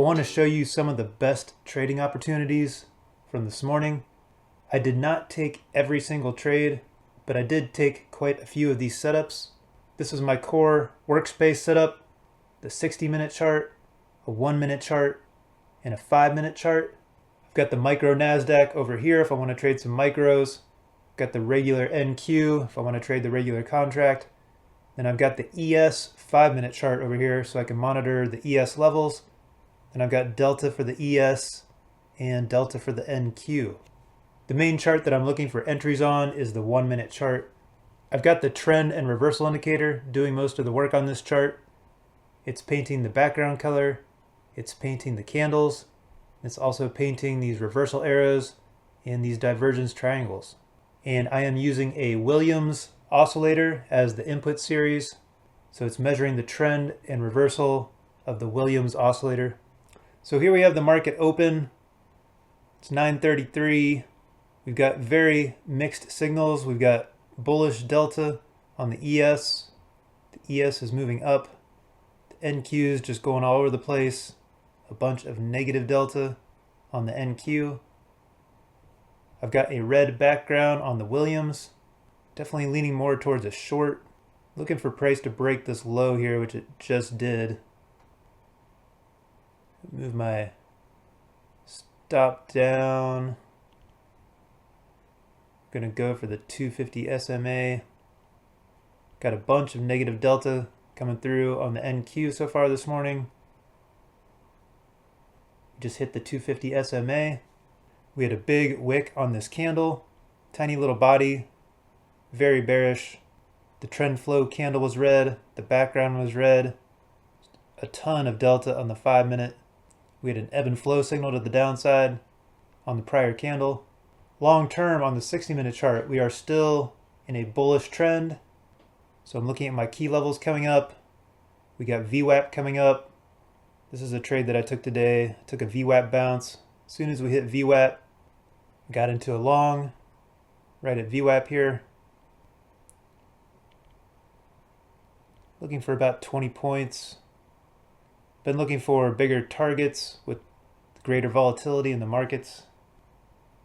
want to show you some of the best trading opportunities from this morning. I did not take every single trade, but I did take quite a few of these setups. This is my core workspace setup, the 60-minute chart, a 1-minute chart, and a 5-minute chart. I've got the micro NASDAQ over here if I want to trade some micros. I've got the regular NQ if I want to trade the regular contract. Then I've got the ES 5-minute chart over here so I can monitor the ES levels. Then I've got delta for the ES and delta for the NQ. The main chart that I'm looking for entries on is the 1-minute chart. I've got the trend and reversal indicator doing most of the work on this chart. It's painting the background color, it's painting the candles, it's also painting these reversal arrows and these divergence triangles. And I am using a Williams oscillator as the input series, so it's measuring the trend and reversal of the Williams oscillator. So here we have the market open. It's 9:33. We've got very mixed signals. We've got bullish delta on the ES. The ES is moving up. The NQ is just going all over the place. A bunch of negative delta on the NQ. I've got a red background on the Williams. Definitely leaning more towards a short. Looking for price to break this low here, which it just did. Move my stop down. Gonna go for the 250 SMA. Got a bunch of negative delta coming through on the NQ so far this morning. Just hit the 250 SMA. We had a big wick on this candle. Tiny little body. Very bearish. The trend flow candle was red. The background was red. A ton of delta on the 5-minute. We had an ebb and flow signal to the downside on the prior candle. Long term on the 60-minute chart, we are still in a bullish trend. So I'm looking at my key levels coming up. We got VWAP coming up. This is a trade that I took today. I took a VWAP bounce. As soon as we hit VWAP, got into a long right at VWAP here. Looking for about 20 points. Been looking for bigger targets with greater volatility in the markets.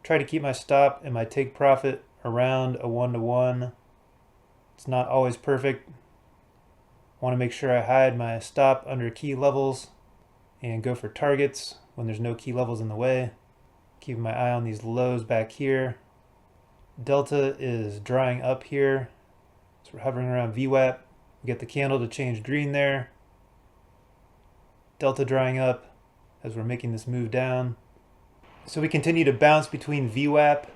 Try to keep my stop and my take profit around a 1-to-1. It's not always perfect. Want to make sure I hide my stop under key levels and go for targets when there's no key levels in the way. Keeping my eye on these lows back here. Delta is drying up here. So we're hovering around VWAP. We get the candle to change green there. Delta drying up as we're making this move down. So we continue to bounce between VWAP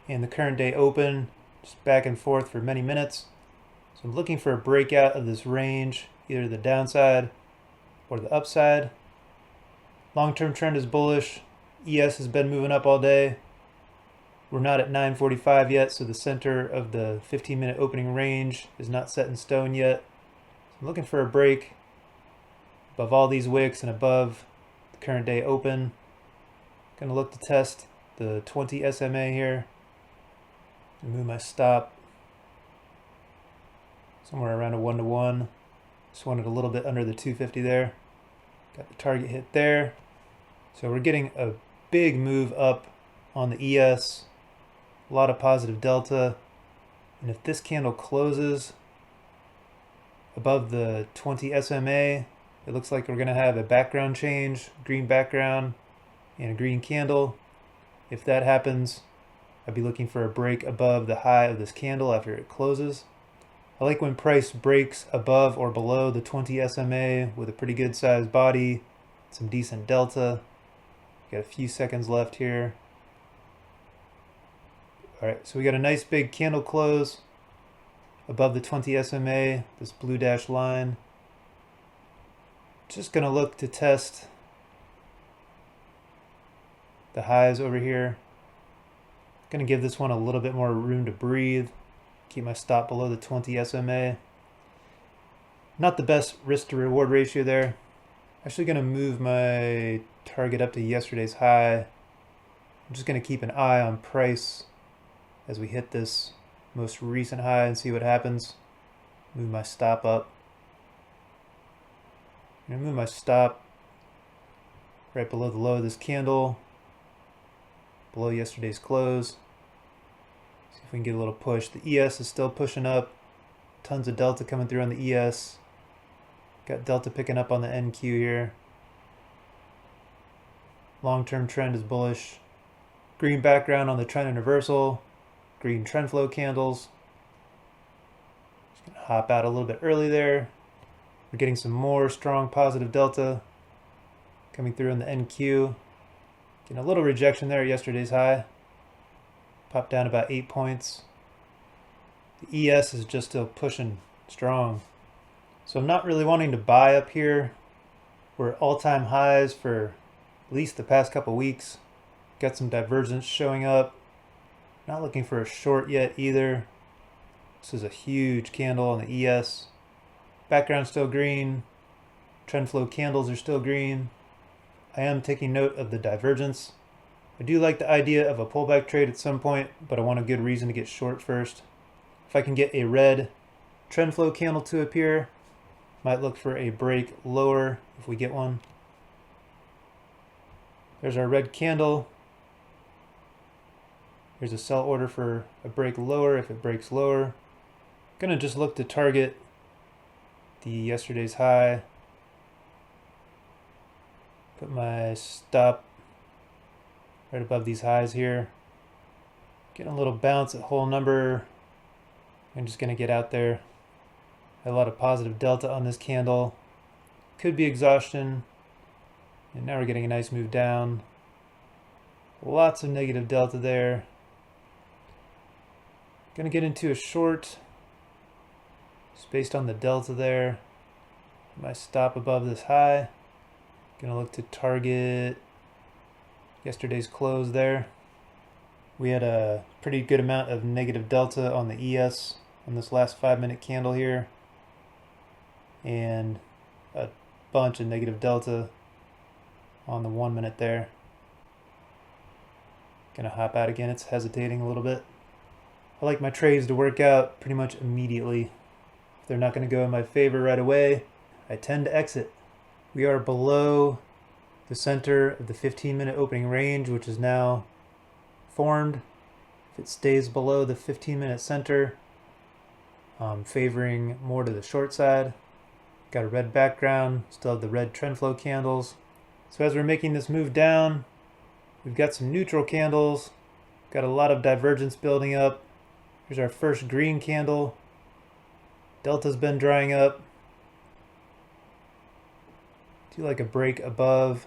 and the current day open, just back and forth for many minutes. So I'm looking for a breakout of this range, either the downside or the upside. Long-term trend is bullish. ES has been moving up all day. We're not at 9:45 yet, so the center of the 15-minute opening range is not set in stone yet. So I'm looking for a break above all these wicks and above the current day open. Gonna look to test the 20 SMA here. Move my stop somewhere around a 1-to-1. Just wanted a little bit under the 250 there. Got the target hit there. So we're getting a big move up on the ES. A lot of positive delta. And if this candle closes above the 20 SMA, it looks like we're gonna have a background change, green background and a green candle. If that happens, I'd be looking for a break above the high of this candle after it closes. I like when price breaks above or below the 20 SMA with a pretty good sized body, some decent delta. Got a few seconds left here. All right, so we got a nice big candle close above the 20 SMA, this blue dash line. Just gonna look to test the highs over here. Gonna give this one a little bit more room to breathe. Keep my stop below the 20 SMA. Not the best risk to reward ratio there. Actually gonna move my target up to yesterday's high. I'm just gonna keep an eye on price as we hit this most recent high and see what happens. Move my stop up. I'm gonna move my stop right below the low of this candle, below yesterday's close. See if we can get a little push. The ES is still pushing up. Tons of delta coming through on the ES. Got delta picking up on the NQ here. Long-term trend is bullish. Green background on the trend universal. Green trend flow candles. Just gonna hop out a little bit early there. We're getting some more strong positive delta coming through in the NQ. Getting a little rejection there at yesterday's high. Popped down about 8 points. The ES is just still pushing strong. So I'm not really wanting to buy up here. We're at all-time highs for at least the past couple weeks. Got some divergence showing up. Not looking for a short yet either. This is a huge candle on the ES. Background still green. Trend flow candles are still green. I am taking note of the divergence. I do like the idea of a pullback trade at some point, but I want a good reason to get short first. If I can get a red trend flow candle to appear, might look for a break lower if we get one. There's our red candle. Here's a sell order for a break lower if it breaks lower. Gonna just look to target the yesterday's high. Put my stop right above these highs here. Getting a little bounce at whole number. I'm just gonna get out there. Had a lot of positive delta on this candle. Could be exhaustion. And now we're getting a nice move down. Lots of negative delta there. Gonna get into a short. Just based on the delta there. My stop above this high. Gonna look to target yesterday's close there. We had a pretty good amount of negative delta on the ES on this last 5-minute candle here. And a bunch of negative delta on the 1 minute there. Gonna hop out again. It's hesitating a little bit. I like my trades to work out pretty much immediately. If they're not gonna go in my favor right away, I tend to exit. We are below the center of the 15-minute opening range, which is now formed. If it stays below the 15-minute center, I'm favoring more to the short side. Got a red background, still have the red trend flow candles. So as we're making this move down, we've got some neutral candles, got a lot of divergence building up. Here's our first green candle. Delta's been drying up. Do like a break above.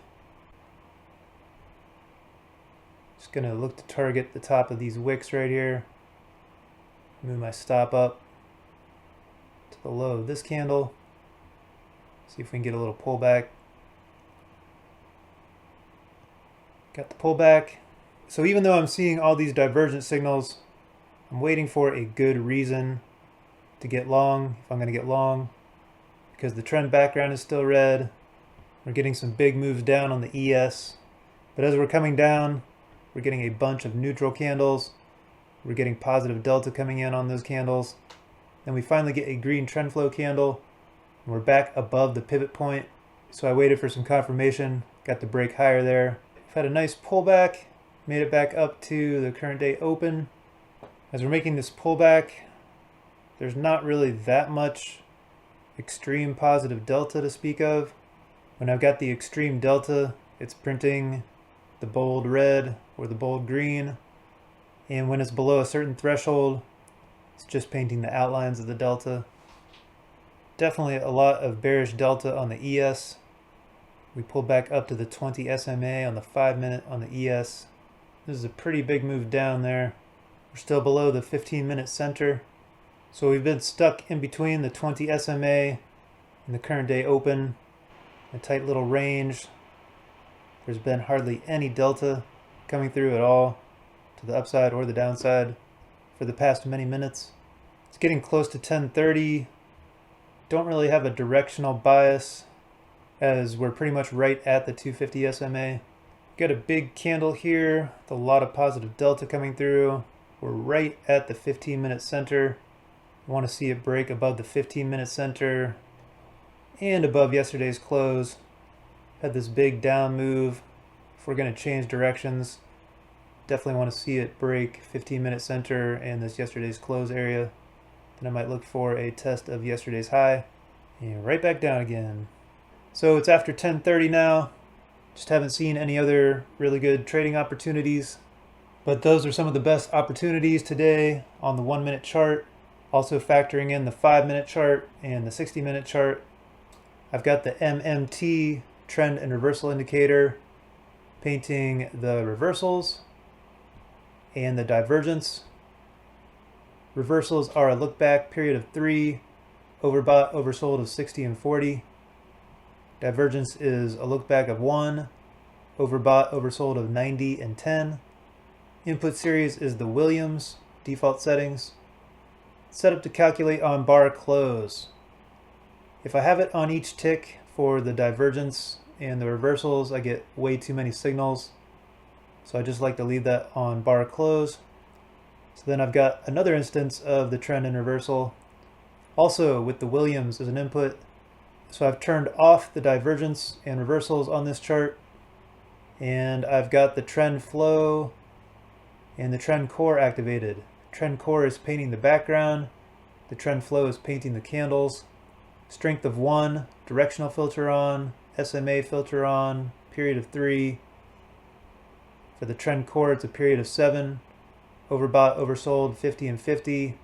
Just gonna look to target the top of these wicks right here. Move my stop up to the low of this candle. See if we can get a little pullback. Got the pullback. So even though I'm seeing all these divergent signals, I'm waiting for a good reason to get long, if I'm going to get long, because the trend background is still red. We're getting some big moves down on the ES. But as we're coming down, we're getting a bunch of neutral candles. We're getting positive delta coming in on those candles. Then we finally get a green trend flow candle. And we're back above the pivot point. So I waited for some confirmation, got the break higher there. We've had a nice pullback, made it back up to the current day open. As we're making this pullback, there's not really that much extreme positive delta to speak of. When I've got the extreme delta, it's printing the bold red or the bold green. And when it's below a certain threshold, it's just painting the outlines of the delta. Definitely a lot of bearish delta on the ES. We pulled back up to the 20 SMA on the 5-minute on the ES. This is a pretty big move down there. We're still below the 15-minute center. So we've been stuck in between the 20 SMA and the current day open. A tight little range. There's been hardly any delta coming through at all to the upside or the downside for the past many minutes. It's getting close to 10:30. Don't really have a directional bias as we're pretty much right at the 250 SMA. Got a big candle here with a lot of positive delta coming through. We're right at the 15-minute center. I want to see it break above the 15-minute center and above yesterday's close. Had this big down move. If we're going to change directions, definitely want to see it break 15-minute center and this yesterday's close area. Then I might look for a test of yesterday's high and right back down again. So it's after 10:30 now. Just haven't seen any other really good trading opportunities. But those are some of the best opportunities today on the 1-minute chart. Also factoring in the 5-minute chart and the 60-minute chart. I've got the MMT trend and reversal indicator painting the reversals and the divergence. Reversals are a look back period of 3, overbought, oversold of 60 and 40. Divergence is a look back of 1, overbought, oversold of 90 and 10. Input series is the Williams default settings. Set up to calculate on bar close. If I have it on each tick for the divergence and the reversals, I get way too many signals. So I just like to leave that on bar close. So then I've got another instance of the trend and reversal, also with the Williams as an input. So I've turned off the divergence and reversals on this chart, and I've got the trend flow and the trend core activated. Trend core is painting the background, the trend flow is painting the candles. Strength of 1, directional filter on, SMA filter on, period of 3. For the trend core, it's a period of 7. Overbought, oversold, 50 and 50.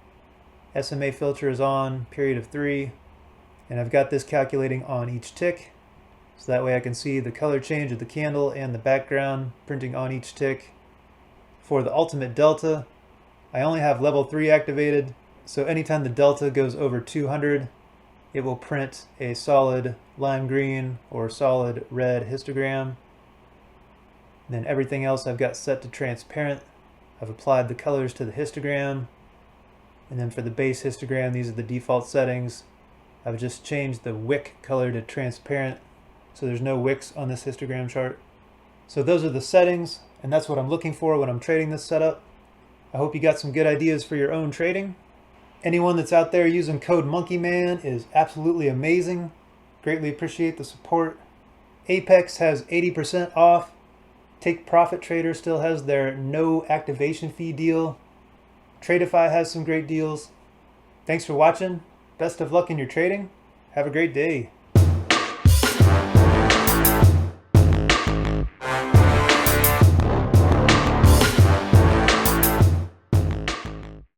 SMA filter is on, period of 3. And I've got this calculating on each tick. So that way I can see the color change of the candle and the background printing on each tick. For the ultimate delta, I only have level 3 activated. So anytime the delta goes over 200, it will print a solid lime green or solid red histogram. And then everything else I've got set to transparent. I've applied the colors to the histogram. And then for the base histogram, these are the default settings. I've just changed the wick color to transparent, so there's no wicks on this histogram chart. So those are the settings, and that's what I'm looking for when I'm trading this setup. I hope you got some good ideas for your own trading. Anyone that's out there using code MonkeyMan is absolutely amazing. Greatly appreciate the support. Apex has 80% off. Take Profit Trader still has their no activation fee deal. Tradeify has some great deals. Thanks for watching. Best of luck in your trading. Have a great day.